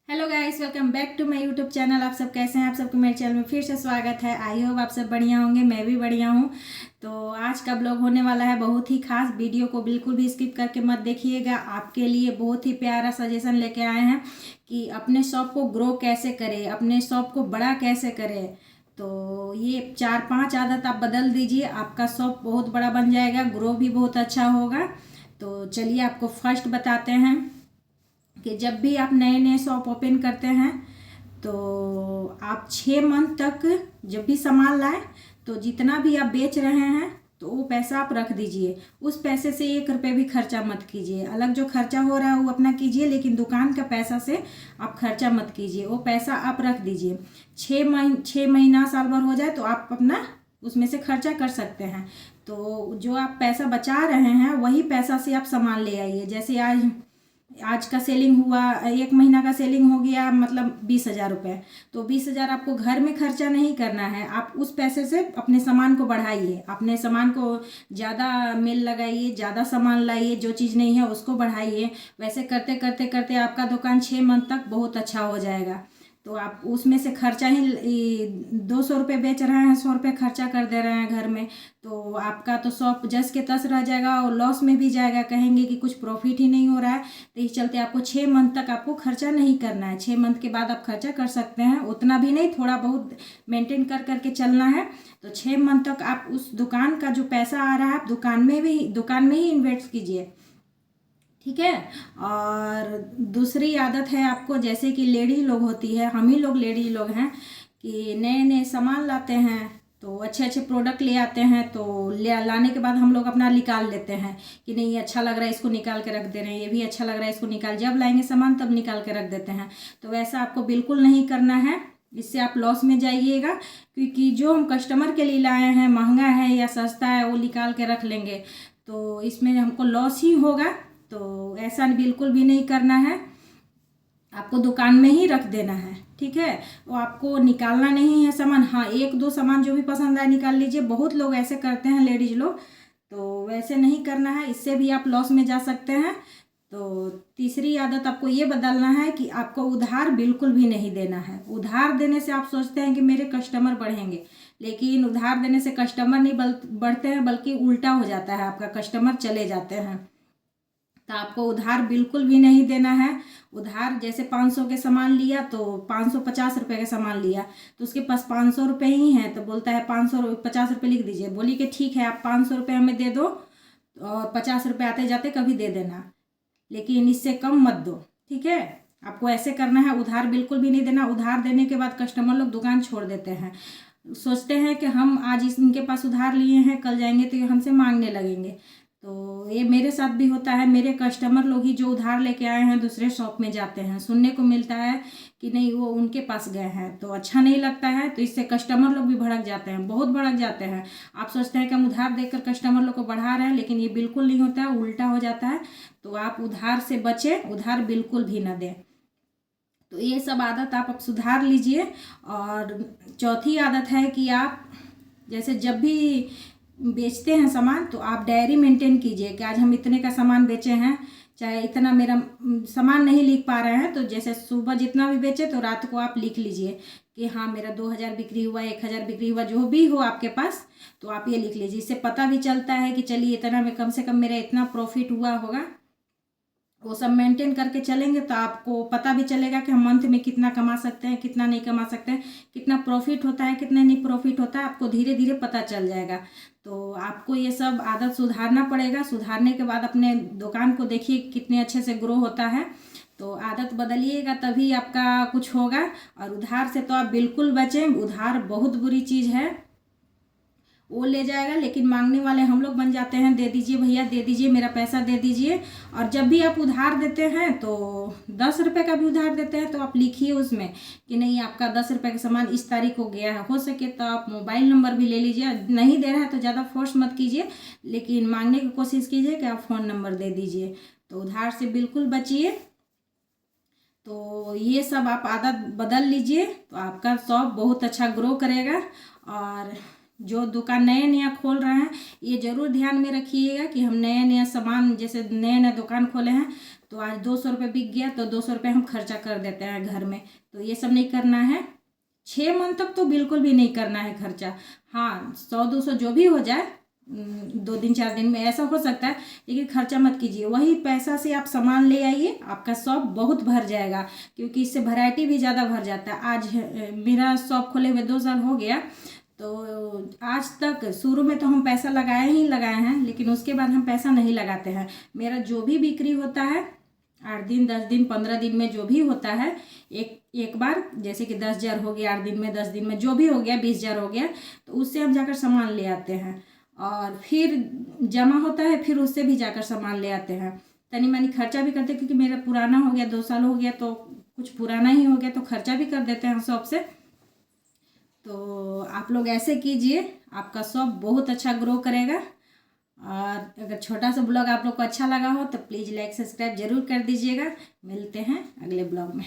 Hello guys, welcome back to my YouTube channel. आप सब कैसे हैं? आप सबको मेरे चैनल में फिर से स्वागत है। आई होप आप सब बढ़िया होंगे, मैं भी बढ़िया हूँ। तो आज का ब्लॉग होने वाला है बहुत ही खास। वीडियो को बिल्कुल भी स्किप करके मत देखिएगा। आपके लिए बहुत ही प्यारा सजेशन लेके आए हैं कि अपने शॉप को ग्रो कैसे करें, अपने शॉप को बड़ा कैसे करें। तो ये 4-5 आदत आप बदल दीजिए, आपका शॉप बहुत बड़ा बन जाएगा, ग्रो भी बहुत अच्छा होगा। तो चलिए आपको फर्स्ट बताते हैं कि जब भी आप नए नए शॉप ओपन करते हैं तो आप 6 मंथ तक जब भी सामान लाएं तो जितना भी आप बेच रहे हैं तो वो पैसा आप रख दीजिए। उस पैसे से 1 रुपये भी खर्चा मत कीजिए। अलग जो खर्चा हो रहा है वो अपना कीजिए, लेकिन दुकान का पैसा से आप खर्चा मत कीजिए। वो पैसा आप रख दीजिए। 6 महीना साल भर हो जाए तो आप अपना उसमें से खर्चा कर सकते हैं। तो जो आप पैसा बचा रहे हैं वही पैसा से आप सामान ले आइए। जैसे आज आज का सेलिंग हुआ, 1 महीना का सेलिंग हो गया, मतलब 20,000 रुपये। तो 20,000 आपको घर में खर्चा नहीं करना है। आप उस पैसे से अपने सामान को बढ़ाइए, अपने सामान को ज़्यादा मेल लगाइए, ज़्यादा सामान लाइए, जो चीज़ नहीं है उसको बढ़ाइए। वैसे करते करते करते आपका दुकान 6 मंथ तक बहुत अच्छा हो जाएगा। तो आप उसमें से खर्चा ही 200 रुपये बेच रहे हैं, 100 रुपये खर्चा कर दे रहे हैं घर में, तो आपका तो शॉप जस के तस रह जाएगा और लॉस में भी जाएगा। कहेंगे कि कुछ प्रॉफिट ही नहीं हो रहा है। तो इस चलते आपको 6 मंथ तक आपको खर्चा नहीं करना है। 6 मंथ के बाद आप खर्चा कर सकते हैं, उतना भी नहीं, थोड़ा बहुत मेंटेन कर करके चलना है। तो 6 मंथ तक आप उस दुकान का जो पैसा आ रहा है आप दुकान में ही इन्वेस्ट कीजिए, ठीक है। और दूसरी आदत है आपको, जैसे कि लेडीज लोग होती है, हम ही लोग लेडीज लोग हैं कि नए नए सामान लाते हैं तो अच्छे अच्छे प्रोडक्ट ले आते हैं। तो लाने के बाद हम लोग अपना निकाल लेते हैं कि नहीं ये अच्छा लग रहा है, इसको निकाल के रख दे रहे हैं, ये भी अच्छा लग रहा है, इसको निकाल, जब लाएंगे सामान तब निकाल के रख देते हैं। तो वैसा आपको बिल्कुल नहीं करना है, इससे आप लॉस में जाइएगा। क्योंकि जो हम कस्टमर के लिए लाए हैं, महंगा है या सस्ता है, वो निकाल के रख लेंगे तो इसमें हमको लॉस ही होगा। तो ऐसा बिल्कुल भी नहीं करना है, आपको दुकान में ही रख देना है, ठीक है। वो आपको निकालना नहीं है सामान। हाँ, 1-2 सामान जो भी पसंद आए निकाल लीजिए। बहुत लोग ऐसे करते हैं लेडीज लोग, तो वैसे नहीं करना है, इससे भी आप लॉस में जा सकते हैं। तो तीसरी आदत आपको ये बदलना है कि आपको उधार बिल्कुल भी नहीं देना है। उधार देने से आप सोचते हैं कि मेरे कस्टमर बढ़ेंगे, लेकिन उधार देने से कस्टमर नहीं बढ़ते हैं, बल्कि उल्टा हो जाता है, आपका कस्टमर चले जाते हैं। तो आपको उधार बिल्कुल भी नहीं देना है। उधार जैसे 500 के सामान लिया तो 550 रुपये का सामान लिया, तो उसके पास 500 रुपये ही हैं, तो बोलता है 550 रुपये लिख दीजिए। बोली कि ठीक है, आप 500 रुपये हमें दे दो और 50 रुपये आते जाते कभी दे देना, लेकिन इससे कम मत दो, ठीक है। आपको ऐसे करना है, उधार बिल्कुल भी नहीं देना। उधार देने के बाद कस्टमर लोग दुकान छोड़ देते हैं, सोचते हैं कि हम आज इनके पास उधार लिए हैं, कल जाएंगे तो ये हमसे मांगने लगेंगे। तो ये मेरे साथ भी होता है। मेरे कस्टमर लोग ही जो उधार लेके आए हैं दूसरे शॉप में जाते हैं, सुनने को मिलता है कि नहीं वो उनके पास गए हैं, तो अच्छा नहीं लगता है। तो इससे कस्टमर लोग भी भड़क जाते हैं, बहुत भड़क जाते हैं। आप सोचते हैं कि हम उधार देकर कस्टमर लोग को बढ़ा रहे हैं, लेकिन ये बिल्कुल नहीं होता है, उल्टा हो जाता है। तो आप उधार से बचें, उधार बिल्कुल भी ना दें। तो ये सब आदत आप सुधार लीजिए। और चौथी आदत है कि आप जैसे जब भी बेचते हैं सामान तो आप डायरी मेंटेन कीजिए कि आज हम इतने का सामान बेचे हैं। चाहे इतना मेरा सामान नहीं लिख पा रहे हैं तो जैसे सुबह जितना भी बेचे तो रात को आप लिख लीजिए कि हाँ मेरा 2,000 बिक्री हुआ, 1,000 बिक्री हुआ, जो भी हो आपके पास, तो आप ये लिख लीजिए। इससे पता भी चलता है कि चलिए इतना में कम से कम मेरा इतना प्रॉफिट हुआ होगा। वो सब मेंटेन करके चलेंगे तो आपको पता भी चलेगा कि हम मंथ में कितना कमा सकते हैं, कितना नहीं कमा सकते हैं, कितना प्रॉफिट होता है, कितना नहीं प्रॉफिट होता है, आपको धीरे धीरे पता चल जाएगा। तो आपको ये सब आदत सुधारना पड़ेगा। सुधारने के बाद अपने दुकान को देखिए कितने अच्छे से ग्रो होता है। तो आदत बदलिएगा तभी आपका कुछ होगा। और उधार से तो आप बिल्कुल बचें, उधार बहुत बुरी चीज़ है, वो ले जाएगा, लेकिन मांगने वाले हम लोग बन जाते हैं। दे दीजिए भैया, दे दीजिए, मेरा पैसा दे दीजिए। और जब भी आप उधार देते हैं तो 10 रुपये का भी उधार देते हैं तो आप लिखिए उसमें कि नहीं आपका 10 रुपये का सामान इस तारीख को गया है। हो सके तो आप मोबाइल नंबर भी ले लीजिए। नहीं दे रहा है तो ज़्यादा फोर्स मत कीजिए, लेकिन मांगने की कोशिश कीजिए कि आप फ़ोन नंबर दे दीजिए। तो उधार से बिल्कुल बचिए। तो ये सब आप आदत बदल लीजिए तो आपका शॉप बहुत अच्छा ग्रो करेगा। और जो दुकान नया नया खोल रहे हैं ये ज़रूर ध्यान में रखिएगा कि हम नया नया सामान, जैसे नया नया दुकान खोले हैं तो आज 200 रुपये बिक गया तो 200 रुपये हम खर्चा कर देते हैं घर में, तो ये सब नहीं करना है। 6 मंथ तक तो बिल्कुल भी नहीं करना है खर्चा। हाँ, 100-200 जो भी हो जाए 2 दिन 4 दिन में ऐसा हो सकता है, लेकिन खर्चा मत कीजिए। वही पैसा से आप सामान ले आइए, आपका शॉप बहुत भर जाएगा, क्योंकि इससे वैरायटी भी ज़्यादा भर जाता है। आज मेरा शॉप खोले हुए 2 साल हो गया, तो आज तक शुरू में तो हम पैसा लगाए हैं, लेकिन उसके बाद हम पैसा नहीं लगाते हैं। मेरा जो भी बिक्री होता है 8 दिन 10 दिन 15 दिन में जो भी होता है, एक बार जैसे कि 10,000 हो गया 8 दिन में, 10 दिन में जो भी हो गया 20,000 हो गया, तो उससे हम जाकर सामान ले आते हैं। और फिर जमा होता है, फिर उससे भी जाकर सामान ले आते हैं। तनी मनी खर्चा भी करते हैं, क्योंकि मेरा पुराना हो गया 2 साल हो गया, तो कुछ पुराना ही हो गया तो खर्चा भी कर देते हैं शॉप से। तो आप लोग ऐसे कीजिए, आपका शॉप बहुत अच्छा ग्रो करेगा। और अगर छोटा सा ब्लॉग आप लोग को अच्छा लगा हो तो प्लीज़ लाइक सब्सक्राइब ज़रूर कर दीजिएगा। मिलते हैं अगले ब्लॉग में।